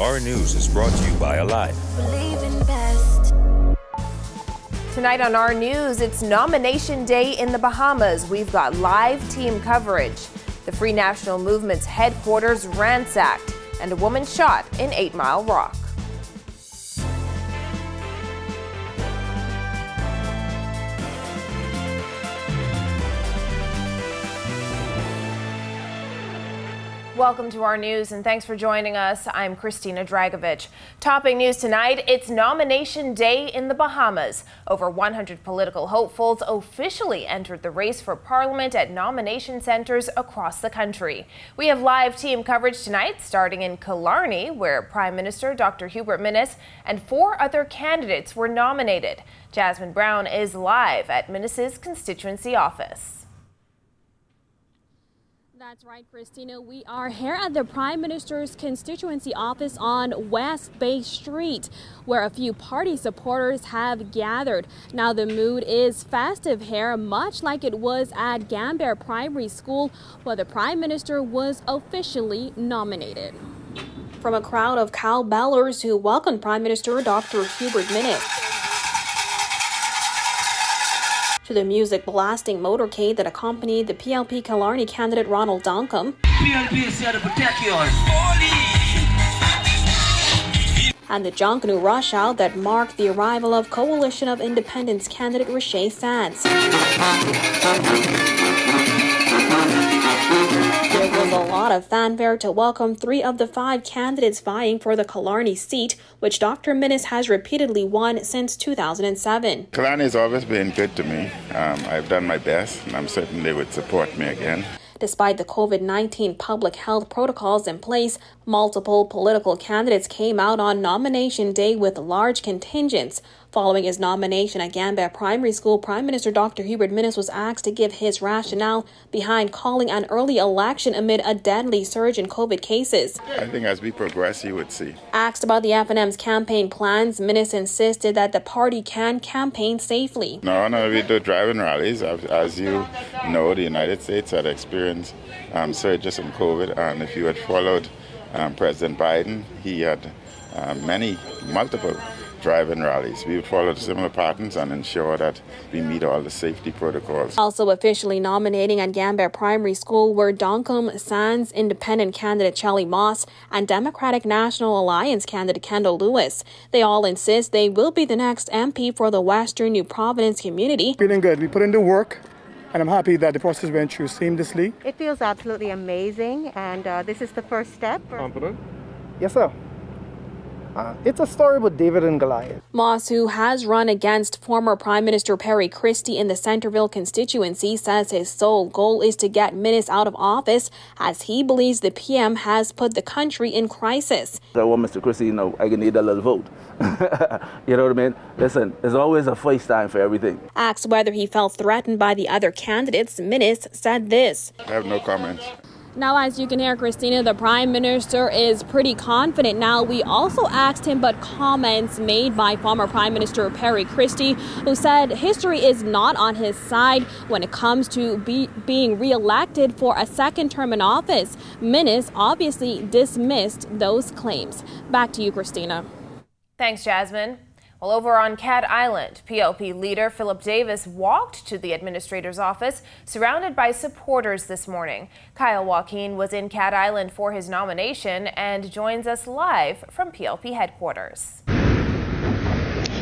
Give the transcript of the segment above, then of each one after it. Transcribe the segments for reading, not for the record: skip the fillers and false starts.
Our news is brought to you by Alive. Believe in best. Tonight on our news, it's nomination day in the Bahamas. We've got live team coverage. The Free National Movement's headquarters ransacked, and a woman shot in 8 Mile Rock. Welcome to our news and thanks for joining us. I'm Christina Dragovich. Topping news tonight, it's nomination day in the Bahamas. Over 100 political hopefuls officially entered the race for parliament at nomination centers across the country. We have live team coverage tonight, starting in Killarney, where Prime Minister Dr. Hubert Minnis and 4 other candidates were nominated. Jasmine Brown is live at Minnis's constituency office. That's right, Christina. We are here at the Prime Minister's constituency office on West Bay Street, where a few party supporters have gathered. Now, the mood is festive here, much like it was at Gambier Primary School, where the Prime Minister was officially nominated. From a crowd of cowbellers who welcomed Prime Minister Dr. Hubert Minnis, to the music blasting motorcade that accompanied the PLP Killarney candidate Ronald Duncombe. PLP is here to protect yours. And the Junkanoo rush out that marked the arrival of Coalition of Independence candidate Riche Sands. There was a lot of fanfare to welcome 3 of the 5 candidates vying for the Killarney seat, which Dr. Minnis has repeatedly won since 2007. Killarney has always been good to me. I've done my best, and I'm certain they would support me again. Despite the COVID-19 public health protocols in place, multiple political candidates came out on nomination day with large contingents. Following his nomination at Gambier Primary School, Prime Minister Dr. Hubert Minnis was asked to give his rationale behind calling an early election amid a deadly surge in COVID cases. I think as we progress, you would see. Asked about the FNM's campaign plans, Minnis insisted that the party can campaign safely. No, we do driving rallies. As you know, the United States had experienced surges in COVID, and if you had followed President Biden, he had multiple driving rallies. We would follow similar patterns and ensure that we meet all the safety protocols. Also officially nominating at Gambier Primary School were Duncombe, Sands Independent candidate Chelly Moss and Democratic National Alliance candidate Kendall Lewis. They all insist they will be the next MP for the Western New Providence community. Feeling good. We put in the work, and I'm happy that the process went through seamlessly. It feels absolutely amazing, and this is the first step. Confident? Yes, sir. It's a story about David and Goliath. Moss, who has run against former Prime Minister Perry Christie in the Centreville constituency, says his sole goal is to get Minnis out of office, as he believes the PM has put the country in crisis. I want Mr. Christie, I can need a little vote. You know what I mean? Listen, there's always a first time for everything. Asked whether he felt threatened by the other candidates, Minnis said this. I have no comments. Now, as you can hear, Christina, the Prime Minister is pretty confident. Now, we also asked him about comments made by former Prime Minister Perry Christie, who said history is not on his side when it comes to being re-elected for a second term in office. Minnis obviously dismissed those claims. Back to you, Christina. Thanks, Jasmine. Well, over on Cat Island, PLP leader Philip Davis walked to the administrator's office, surrounded by supporters this morning. Kyle Joaquin was in Cat Island for his nomination and joins us live from PLP headquarters.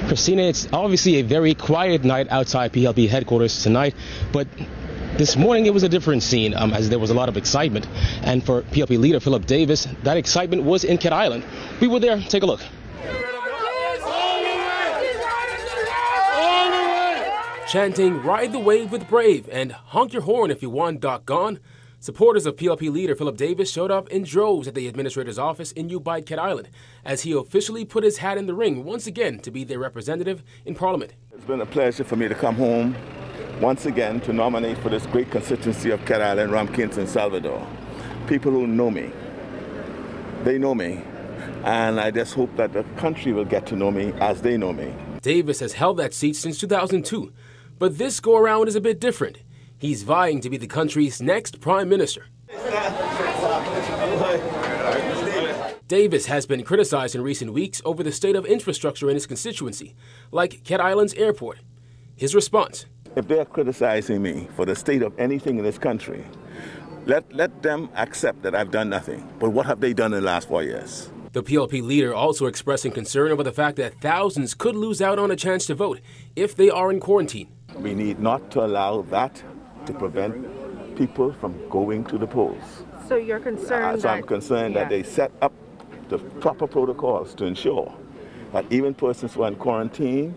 Christina, it's obviously a very quiet night outside PLP headquarters tonight, but this morning it was a different scene, as there was a lot of excitement. And for PLP leader Philip Davis, that excitement was in Cat Island. We were there. Take a look. Chanting "Ride the Wave with Brave" and "Honk your horn if you want doggone," supporters of PLP leader Philip Davis showed up in droves at the administrator's office in New Bight, Cat Island, as he officially put his hat in the ring once again to be their representative in Parliament. It's been a pleasure for me to come home once again to nominate for this great constituency of Cat Island, Ramkins and Salvador. People who know me, they know me, and I just hope that the country will get to know me as they know me. Davis has held that seat since 2002. But this go-around is a bit different. He's vying to be the country's next prime minister. Davis has been criticized in recent weeks over the state of infrastructure in his constituency, like Cat Island's airport. His response: if they are criticizing me for the state of anything in this country, let them accept that I've done nothing. But what have they done in the last 4 years? The PLP leader also expressing concern over the fact that thousands could lose out on a chance to vote if they are in quarantine. We need not to allow that to prevent people from going to the polls. So you're concerned I'm concerned that they set up the proper protocols to ensure that even persons who are in quarantine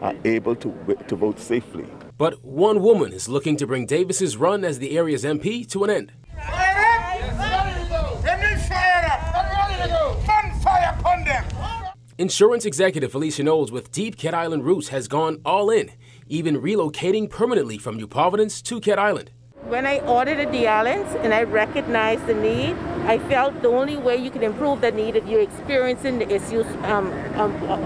are able to vote safely. But one woman is looking to bring Davis's run as the area's MP to an end. Insurance executive Felicia Knowles with deep Cat Island roots has gone all in, even relocating permanently from New Providence to Cat Island. When I audited the islands and I recognized the need, I felt the only way you can improve the need if you're experiencing the issues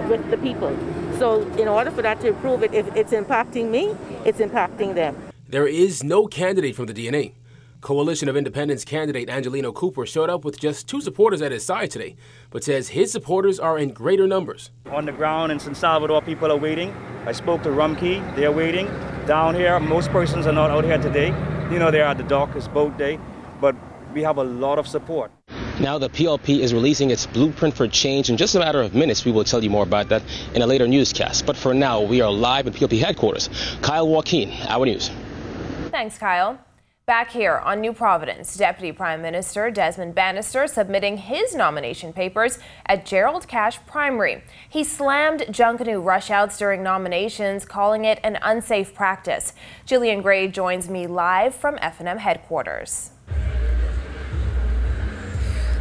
with the people. So in order for that to improve it, if it's impacting me, it's impacting them. There is no candidate from the DNA. Coalition of Independents candidate Angelino Cooper showed up with just 2 supporters at his side today, but says his supporters are in greater numbers. On the ground in San Salvador, people are waiting. I spoke to Rumkey, they're waiting. Down here, most persons are not out here today. You know, they're at the dock, it's boat day, but we have a lot of support. Now the PLP is releasing its blueprint for change. In just a matter of minutes, we will tell you more about that in a later newscast. But for now, we are live at PLP headquarters. Kyle Joaquin, Our News. Thanks, Kyle. Back here on New Providence, Deputy Prime Minister Desmond Bannister submitting his nomination papers at Gerald Cash Primary. He slammed Junkanoo rushouts during nominations, calling it an unsafe practice. Jillian Gray joins me live from F&M headquarters.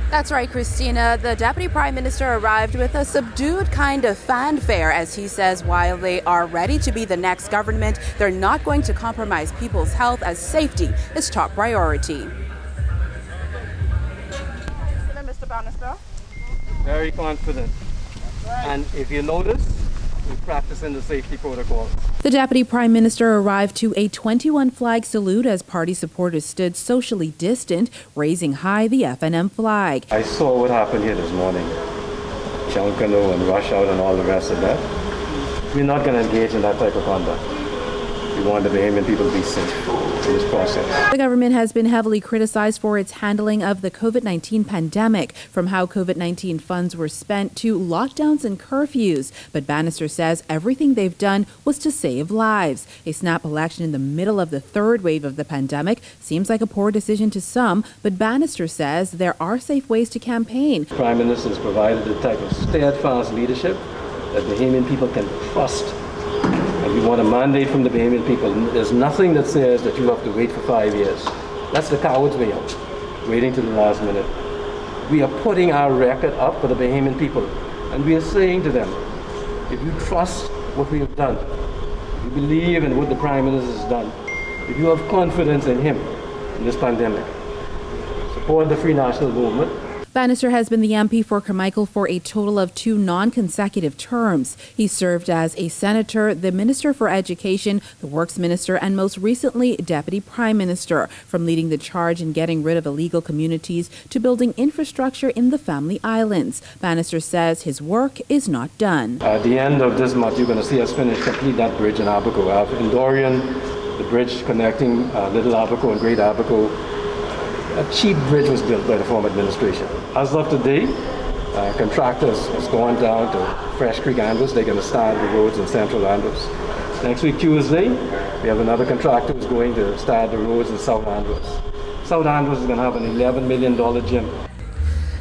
That's right, Christina. The Deputy Prime Minister arrived with a subdued kind of fanfare as he says while they are ready to be the next government, they're not going to compromise people's health as safety is top priority. Mr. Bannister? Very confident. And if you notice, we're practicing the safety protocols. The Deputy Prime Minister arrived to a 21-flag salute as party supporters stood socially distant, raising high the F&M flag. I saw what happened here this morning. Junkanoo and rush out and all the rest of that. We're not going to engage in that type of conduct. We want the Bahamian people to be safe in this process. The government has been heavily criticized for its handling of the COVID-19 pandemic, from how COVID-19 funds were spent to lockdowns and curfews. But Bannister says everything they've done was to save lives. A snap election in the middle of the 3rd wave of the pandemic seems like a poor decision to some, but Bannister says there are safe ways to campaign. The Prime Minister has provided the type of steadfast leadership that Bahamian people can trust. And we want a mandate from the Bahamian people. There's nothing that says that you have to wait for 5 years. That's the coward's way out, waiting to the last minute. We are putting our record up for the Bahamian people. And we are saying to them, if you trust what we have done, if you believe in what the Prime Minister has done, if you have confidence in him in this pandemic, support the Free National Movement. Bannister has been the MP for Carmichael for a total of 2 non-consecutive terms. He served as a senator, the Minister for Education, the Works Minister, and most recently, Deputy Prime Minister, from leading the charge in getting rid of illegal communities to building infrastructure in the Family Islands. Bannister says his work is not done. At the end of this month, you're going to see us complete that bridge in Abaco. In Dorian, the bridge connecting Little Abaco and Great Abaco. A cheap bridge was built by the former administration. As of today, contractors has gone down to Fresh Creek Andrews. They're going to start the roads in Central Andrews. Next week, Tuesday, we have another contractor who's going to start the roads in South Andrews. South Andrews is going to have an $11 million gym.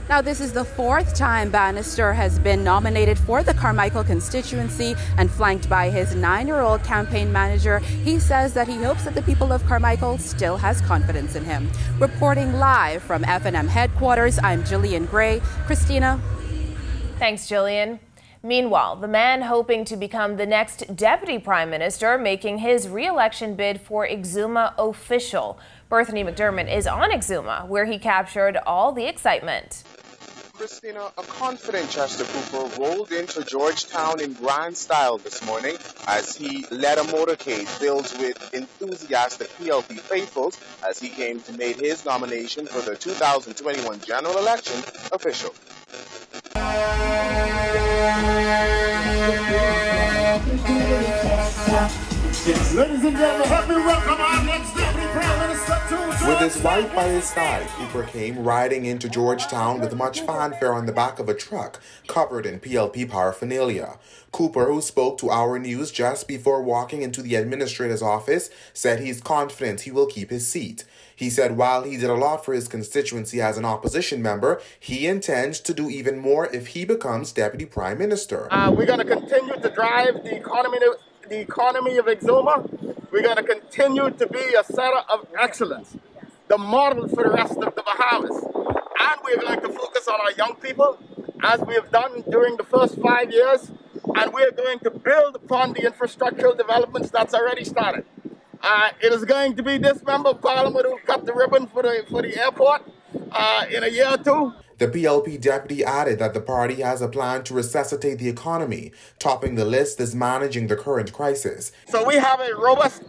Now, this is the 4th time Bannister has been nominated for the Carmichael constituency and flanked by his 9-year-old campaign manager. He says that he hopes that the people of Carmichael still has confidence in him. Reporting live from F&M headquarters, I'm Jillian Gray. Christina. Thanks, Jillian. Meanwhile, the man hoping to become the next Deputy Prime Minister making his re-election bid for Exuma official. Bethany McDermott is on Exuma, where he captured all the excitement. Christina, a confident Chester Cooper rolled into Georgetown in grand style this morning as he led a motorcade filled with enthusiastic PLP faithfuls as he came to make his nomination for the 2021 general election official. Ladies and gentlemen, help me welcome our next Deputy Prime Minister to With his wife by his side, Cooper came riding into Georgetown with much fanfare on the back of a truck covered in PLP paraphernalia. Cooper, who spoke to Our News just before walking into the administrator's office, said he's confident he will keep his seat. He said while he did a lot for his constituency as an opposition member, he intends to do even more if he becomes Deputy Prime Minister. We're going to continue to drive the economy of Exuma. We're going to continue to be a center of excellence, the model for the rest of the Bahamas. And we're going to focus on our young people, as we have done during the first 5 years, and we're going to build upon the infrastructural developments that's already started. It is going to be this member of parliament who will cut the ribbon for the airport in a year or two. The PLP deputy added that the party has a plan to resuscitate the economy. Topping the list is managing the current crisis. So we have a robust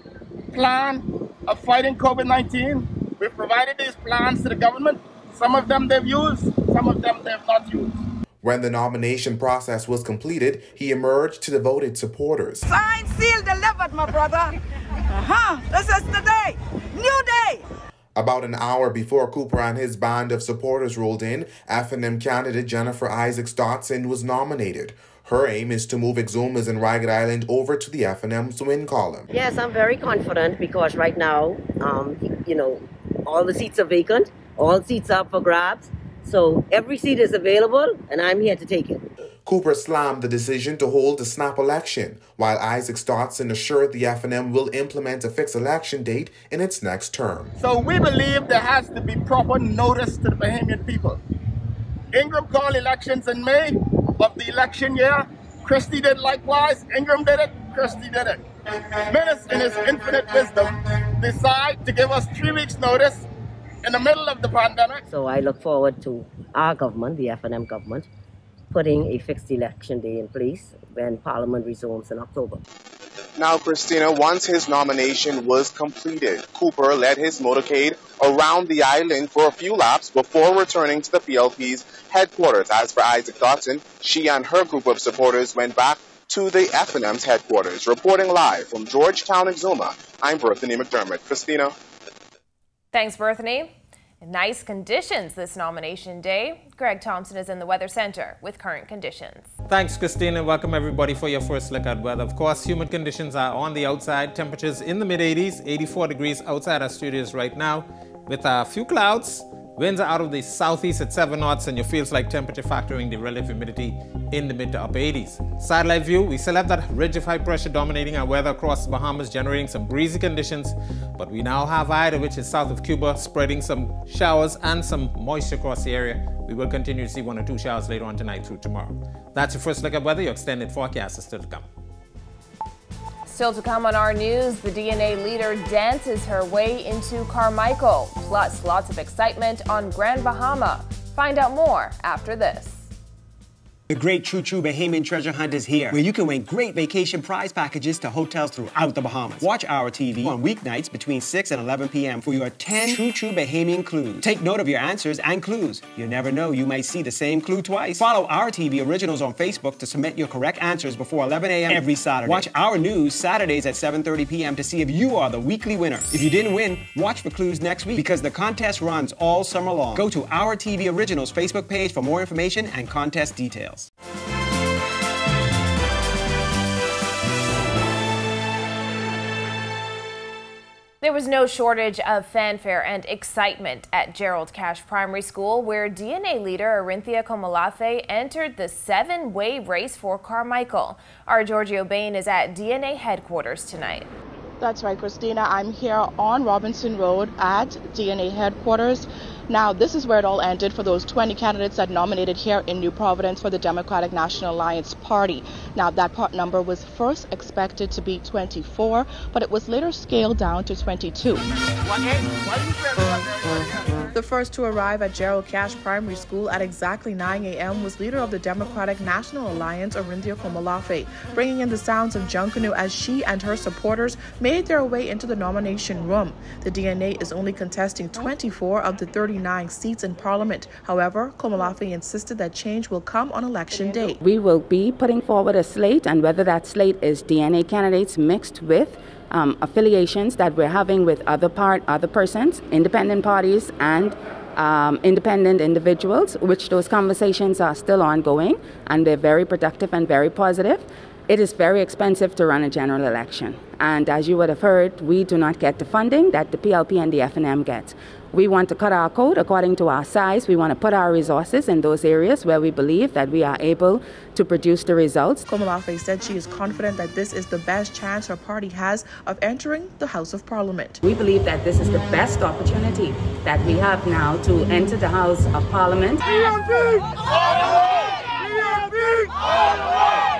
plan of fighting COVID-19. We've provided these plans to the government. Some of them they've used, some of them they've not used. When the nomination process was completed, he emerged to devoted supporters. Signed, sealed, delivered, my brother. This is the day. New day. About an hour before Cooper and his band of supporters rolled in, FNM candidate Jennifer Isaacs Dotson was nominated. Her aim is to move Exumas and Ragged Island over to the FNM's win column. Yes, I'm very confident because right now, all the seats are vacant. All seats are up for grabs. So every seat is available, and I'm here to take it. Cooper slammed the decision to hold a snap election, while Isaac Dotson assured the FNM will implement a fixed election date in its next term. So we believe there has to be proper notice to the Bahamian people. Ingram called elections in May of the election year. Christie did likewise. Ingram did it. Christie did it. Menace, in his infinite wisdom, decided to give us 3 weeks' notice in the middle of the pandemic. So I look forward to our government, the FNM government, putting a fixed election day in place when Parliament resumes in October. Now, Christina, once his nomination was completed, Cooper led his motorcade around the island for a few laps before returning to the PLP's headquarters. As for Isaac Dotson, she and her group of supporters went back to the FNM's headquarters. Reporting live from Georgetown, Exuma, I'm Berthany McDermott. Christina. Thanks, Berthany. In nice conditions this nomination day. Greg Thompson is in the Weather Center with current conditions. Thanks, Christine, and welcome everybody for your first look at weather. Of course, humid conditions are on the outside. Temperatures in the mid-80s, 84 degrees outside our studios right now with a few clouds. Winds are out of the southeast at 7 knots, and your feels like temperature factoring the relative humidity in the mid to upper 80s. Satellite view, we still have that ridge of high pressure dominating our weather across the Bahamas, generating some breezy conditions. But we now have Ida, which is south of Cuba, spreading some showers and some moisture across the area. We will continue to see 1 or 2 showers later on tonight through tomorrow. That's your first look at weather. Your extended forecast is still to come. Still to come on our news, the DNA leader dances her way into Carmichael. Plus, lots of excitement on Grand Bahama. Find out more after this. The great True True Bahamian Treasure Hunt is here, where you can win great vacation prize packages to hotels throughout the Bahamas. Watch Our TV on weeknights between 6 and 11 p.m. for your 10 True True Bahamian clues. Take note of your answers and clues. You never know, you might see the same clue twice. Follow Our TV Originals on Facebook to submit your correct answers before 11 a.m. every Saturday. Watch Our News Saturdays at 7:30 p.m. to see if you are the weekly winner. If you didn't win, watch for clues next week because the contest runs all summer long. Go to Our TV Originals Facebook page for more information and contest details. There was no shortage of fanfare and excitement at Gerald Cash Primary School, where DNA leader Arinthia Komalafe entered the 7-way race for Carmichael. Our Giorgio Bain is at DNA headquarters tonight. That's right, Christina. I'm here on Robinson Road at DNA headquarters. Now, this is where it all ended for those 20 candidates that nominated here in New Providence for the Democratic National Alliance Party. Now, that part number was first expected to be 24, but it was later scaled down to 22. The first to arrive at Gerald Cash Primary School at exactly 9 a.m. was leader of the Democratic National Alliance, Orinthia Komolafe, bringing in the sounds of Junkanoo as she and her supporters made their way into the nomination room. The DNA is only contesting 24 of the 39 seats in Parliament. However, Komolafe insisted that change will come on election day. We will be putting forward a slate, and whether that slate is DNA candidates mixed with affiliations that we're having with other persons, independent parties, and independent individuals, which those conversations are still ongoing, and they're very productive and very positive. It is very expensive to run a general election. And as you would have heard, we do not get the funding that the PLP and the FNM get. We want to cut our coat according to our size. We want to put our resources in those areas where we believe that we are able to produce the results. Komolafe said she is confident that this is the best chance her party has of entering the House of Parliament. We believe that this is the best opportunity that we have now to enter the House of Parliament.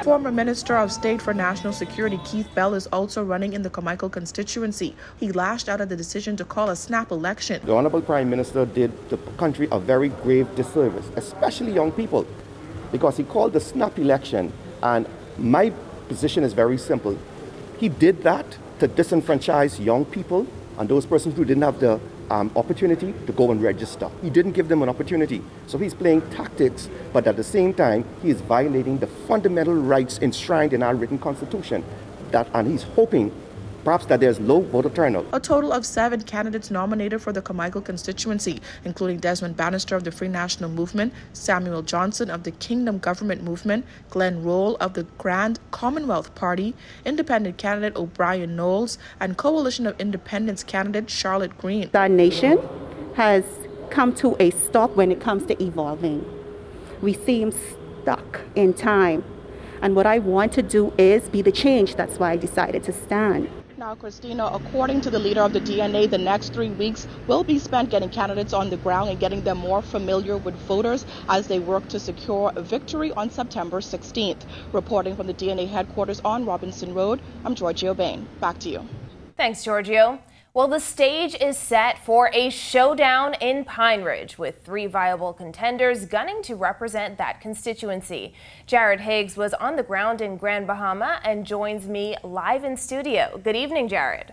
Former Minister of State for National Security Keith Bell is also running in the Carmichael constituency. He lashed out at the decision to call a snap election. The Honorable Prime Minister did the country a very grave disservice, especially young people, because he called the snap election, and my position is very simple. He did that to disenfranchise young people and those persons who didn't have the opportunity to go and register. He didn't give them an opportunity. So he's playing tactics, but at the same time, he is violating the fundamental rights enshrined in our written constitution. And he's hoping perhaps that there's low voter turnout. A total of 7 candidates nominated for the Carmichael constituency, including Desmond Bannister of the Free National Movement, Samuel Johnson of the Kingdom Government Movement, Glenn Roll of the Grand Commonwealth Party, independent candidate O'Brien Knowles, and Coalition of Independents candidate Charlotte Green. Our nation has come to a stop when it comes to evolving. We seem stuck in time. And what I want to do is be the change. That's why I decided to stand. Now, Christina, according to the leader of the DNA, the next 3 weeks will be spent getting candidates on the ground and getting them more familiar with voters as they work to secure a victory on September 16th. Reporting from the DNA headquarters on Robinson Road, I'm Giorgio Bain. Back to you. Thanks, Giorgio. Well, the stage is set for a showdown in Pine Ridge with 3 viable contenders gunning to represent that constituency. Jared Higgs was on the ground in Grand Bahama and joins me live in studio. Good evening, Jared.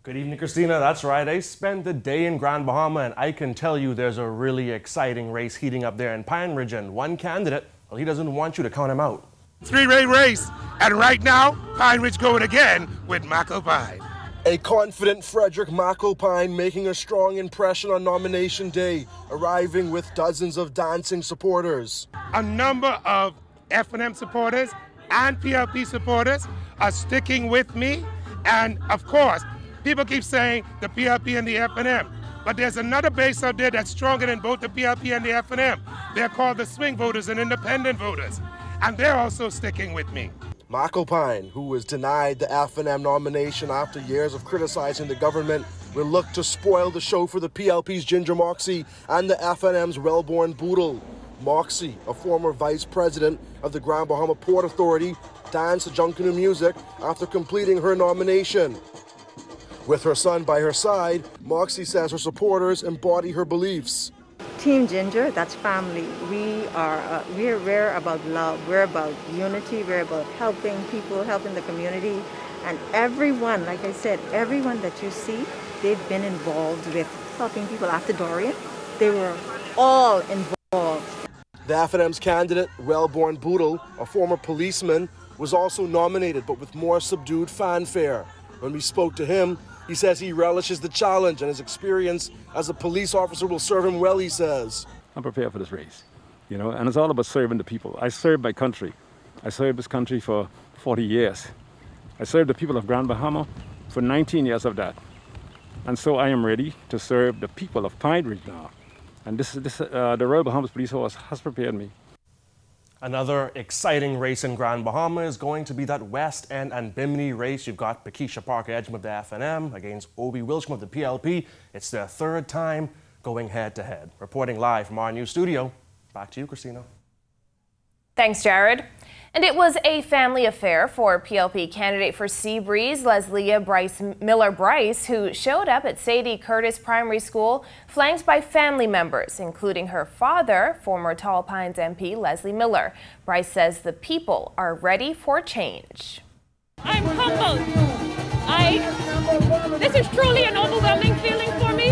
Good evening, Christina. That's right. I spent the day in Grand Bahama, and I can tell you there's a really exciting race heating up there in Pine Ridge, and one candidate, well, he doesn't want you to count him out. 3-way race, and right now, Pine Ridge going again with Michael Pine. A confident Frederick McAlpine making a strong impression on nomination day, arriving with dozens of dancing supporters. A number of FNM supporters and PLP supporters are sticking with me, and of course, people keep saying the PLP and the FNM, but there's another base out there that's stronger than both the PLP and the FNM. They're called the swing voters and independent voters, and they're also sticking with me. McAlpine, who was denied the FNM nomination after years of criticizing the government, will look to spoil the show for the PLP's Ginger Moxie and the FNM's Wellborn Boodle. Moxie, a former vice president of the Grand Bahama Port Authority, danced to Junkanoo music after completing her nomination. With her son by her side, Moxie says her supporters embody her beliefs. Team Ginger, that's family. We're about love. We're about unity. We're about helping people, helping the community. And everyone, like I said, everyone that you see, they've been involved with helping people after Dorian. They were all involved. The FNM's candidate, Wellborn Boodle, a former policeman, was also nominated, but with more subdued fanfare. When we spoke to him, he says he relishes the challenge and his experience as a police officer will serve him well, he says. I'm prepared for this race, you know, and it's all about serving the people. I served my country. I served this country for 40 years. I served the people of Grand Bahama for 19 years of that. And so I am ready to serve the people of Pine Ridge now. And the Royal Bahamas Police Force has prepared me. Another exciting race in Grand Bahama is going to be that West End and Bimini race. You've got Pakeisha Parker-Edgem of the FNM against Obi Wilsham of the PLP. It's their 3rd time going head-to-head. Reporting live from our new studio, back to you, Christina. Thanks, Jared. And it was a family affair for PLP candidate for Seabreeze, Leslia Miller-Bryce, who showed up at Sadie Curtis Primary School flanked by family members, including her father, former Tall Pines MP Leslie Miller. Bryce says the people are ready for change. I'm humbled. This is truly an overwhelming feeling for me.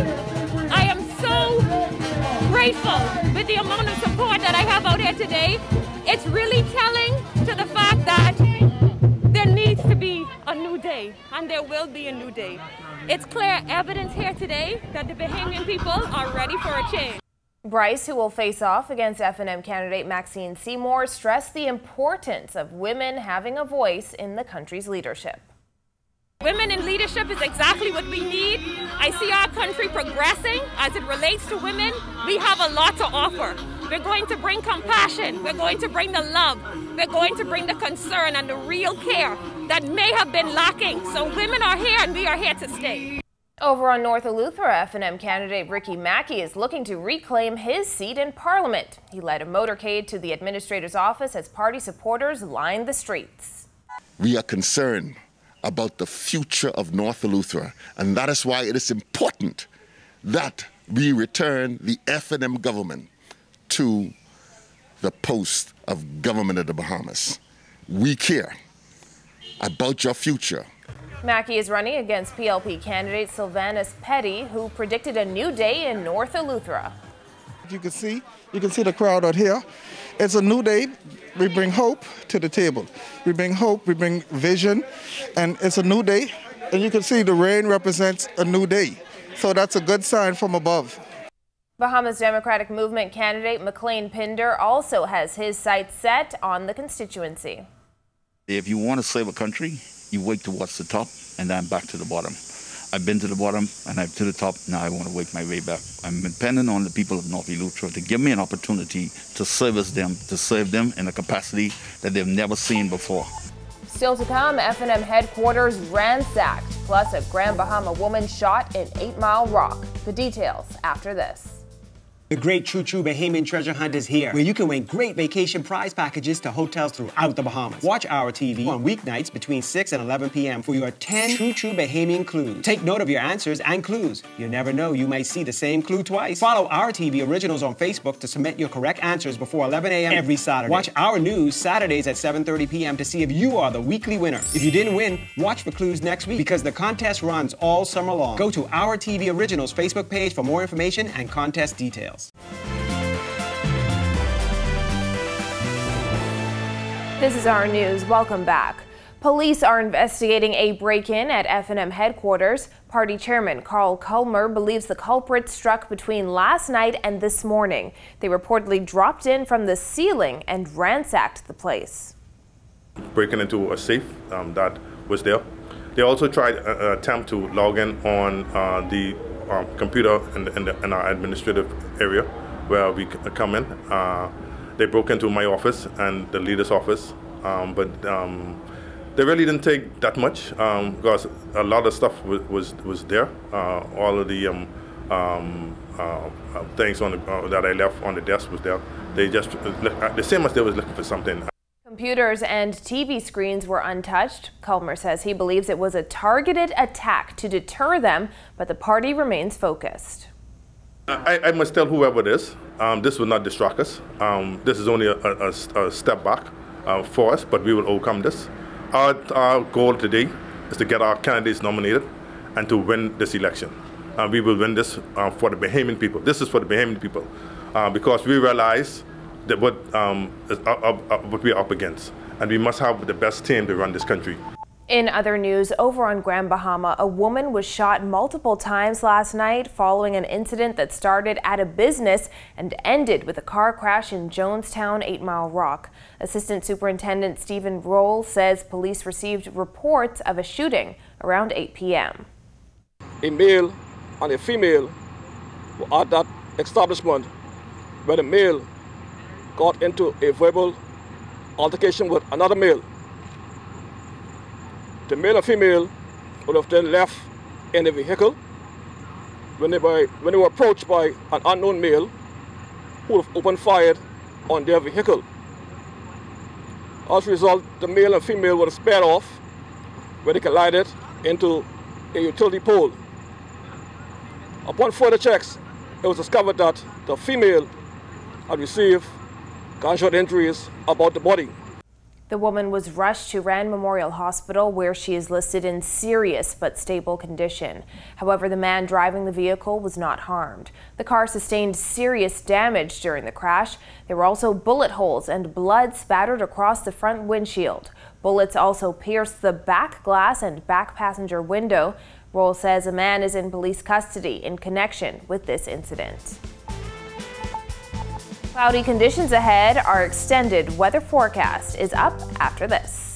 I am so grateful with the amount of support that I have out here today. It's really telling to the fact that there needs to be a new day, and there will be a new day. It's clear evidence here today that the Bahamian people are ready for a change. Bryce, who will face off against FNM candidate Maxine Seymour, stressed the importance of women having a voice in the country's leadership. Women in leadership is exactly what we need. I see our country progressing as it relates to women. We have a lot to offer. We're going to bring compassion. We're going to bring the love. We're going to bring the concern and the real care that may have been lacking. So women are here and we are here to stay. Over on North Eleuthera, FNM candidate Ricky Mackey is looking to reclaim his seat in Parliament. He led a motorcade to the administrator's office as party supporters lined the streets. We are concerned about the future of North Eleuthera, and that is why it is important that we return the FNM government to the post of government of the Bahamas. We care about your future. Mackey is running against PLP candidate Sylvanus Petty, who predicted a new day in North Eleuthera. You can see the crowd out here. It's a new day. We bring hope to the table. We bring hope, we bring vision, and it's a new day. And you can see the rain represents a new day. So that's a good sign from above. Bahamas Democratic Movement candidate McLean Pinder also has his sights set on the constituency. If you want to save a country, you work towards the top and then back to the bottom. I've been to the bottom and I'm to the top. Now I want to work my way back. I'm dependent on the people of North Eleuthera to give me an opportunity to service them, to serve them in a capacity that they've never seen before. Still to come, FNM headquarters ransacked, plus a Grand Bahama woman shot in 8 Mile Rock. The details after this. The great True Bahamian treasure hunt is here, where you can win great vacation prize packages to hotels throughout the Bahamas. Watch our TV on weeknights between 6 and 11 p.m. for your 10 True Bahamian clues. Take note of your answers and clues. You never know, you might see the same clue twice. Follow our TV originals on Facebook to submit your correct answers before 11 a.m. every Saturday. Watch our news Saturdays at 7:30 p.m. to see if you are the weekly winner. If you didn't win, watch for clues next week because the contest runs all summer long. Go to our TV originals Facebook page for more information and contest details. This is our news. Welcome back. Police are investigating a break-in at FNM headquarters. Party chairman Carl Culmer believes the culprits struck between last night and this morning. They reportedly dropped in from the ceiling and ransacked the place. Breaking into a safe that was there. They also tried an attempt to log in on the computer in our administrative area where we come in. They broke into my office and the leader's office, but they really didn't take that much because a lot of stuff was there. All of the things on that I left on the desk was there. They just, the same as they was looking for something. Computers and TV screens were untouched. Culmer says he believes it was a targeted attack to deter them, but the party remains focused. I must tell whoever it is, this will not distract us. This is only a step back for us, but we will overcome this. Our goal today is to get our candidates nominated and to win this election. We will win this for the Bahamian people. This is for the Bahamian people because we realize that what we are up against, and we must have the best team to run this country. In other news, over on Grand Bahama, a woman was shot multiple times last night following an incident that started at a business and ended with a car crash in Jonestown, 8 Mile Rock. Assistant Superintendent Stephen Roll says police received reports of a shooting around 8 p.m. A male and a female were at that establishment where the male got into a verbal altercation with another male. The male and female would have then left in a vehicle when they were approached by an unknown male who would have opened fire on their vehicle. As a result, the male and female were sped off where they collided into a utility pole. Upon further checks, it was discovered that the female had received gunshot injuries about the body. The woman was rushed to Rand Memorial Hospital, where she is listed in serious but stable condition. However, the man driving the vehicle was not harmed. The car sustained serious damage during the crash. There were also bullet holes and blood spattered across the front windshield. Bullets also pierced the back glass and back passenger window. Roll says a man is in police custody in connection with this incident. Cloudy conditions ahead. Our extended weather forecast is up after this.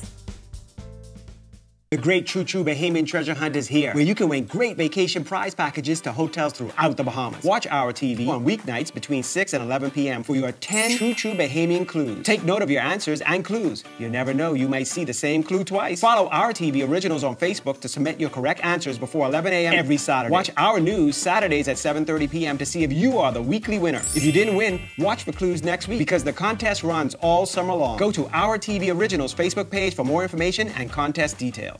The great True Bahamian treasure hunt is here, where you can win great vacation prize packages to hotels throughout the Bahamas. Watch our TV on weeknights between 6 and 11 p.m. for your 10 True Bahamian clues. Take note of your answers and clues. You never know, you might see the same clue twice. Follow our TV originals on Facebook to submit your correct answers before 11 a.m. every Saturday. Watch our news Saturdays at 7:30 p.m. to see if you are the weekly winner. If you didn't win, watch for clues next week, because the contest runs all summer long. Go to our TV originals Facebook page for more information and contest details.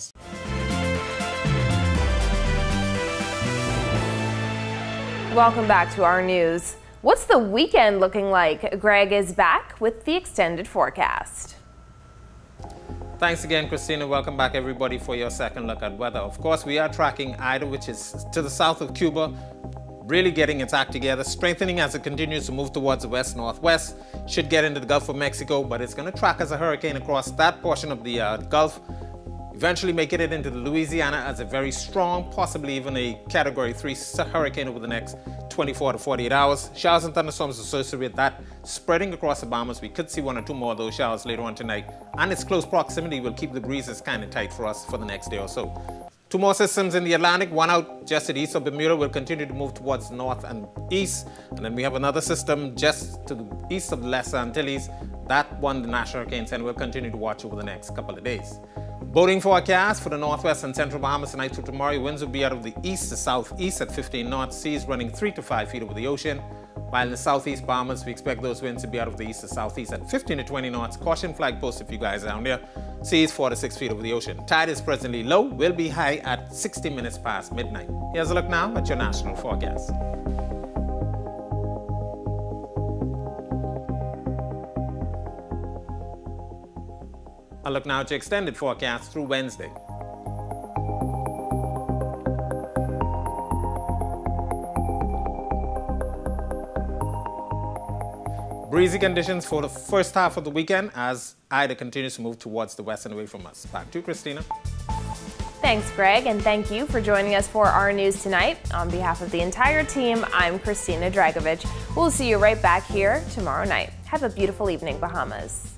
Welcome back to our news. What's the weekend looking like? Greg is back with the extended forecast. Thanks again, Christina. Welcome back, everybody, for your second look at weather. Of course, we are tracking Ida, which is to the south of Cuba, really getting its act together, strengthening as it continues to move towards the west-northwest. Should get into the Gulf of Mexico, but it's going to track as a hurricane across that portion of the Gulf. Eventually making it into Louisiana as a very strong, possibly even a Category 3 hurricane over the next 24 to 48 hours. Showers and thunderstorms associated with that spreading across the Bahamas. We could see one or two more of those showers later on tonight. And its close proximity will keep the breezes kind of tight for us for the next day or so. Two more systems in the Atlantic, one out just to the east of Bermuda, will continue to move towards the north and east. And then we have another system just to the east of the Lesser Antilles. That one, the National Hurricane Center, will continue to watch over the next couple of days. Boating forecast for the northwest and central Bahamas tonight through tomorrow. Winds will be out of the east to southeast at 15 knots, seas running 3 to 5 feet over the ocean. While in the southeast Bahamas, we expect those winds to be out of the east to southeast at 15 to 20 knots. Caution flag posted for you guys down there. Seas 4 to 6 feet over the ocean. Tide is presently low, will be high at 60 minutes past midnight. Here's a look now at your national forecast. A look now at your extended forecast through Wednesday. Breezy conditions for the first half of the weekend as Ida continues to move towards the west and away from us. Back to you, Christina. Thanks, Greg, and thank you for joining us for our news tonight. On behalf of the entire team, I'm Christina Dragovich. We'll see you right back here tomorrow night. Have a beautiful evening, Bahamas.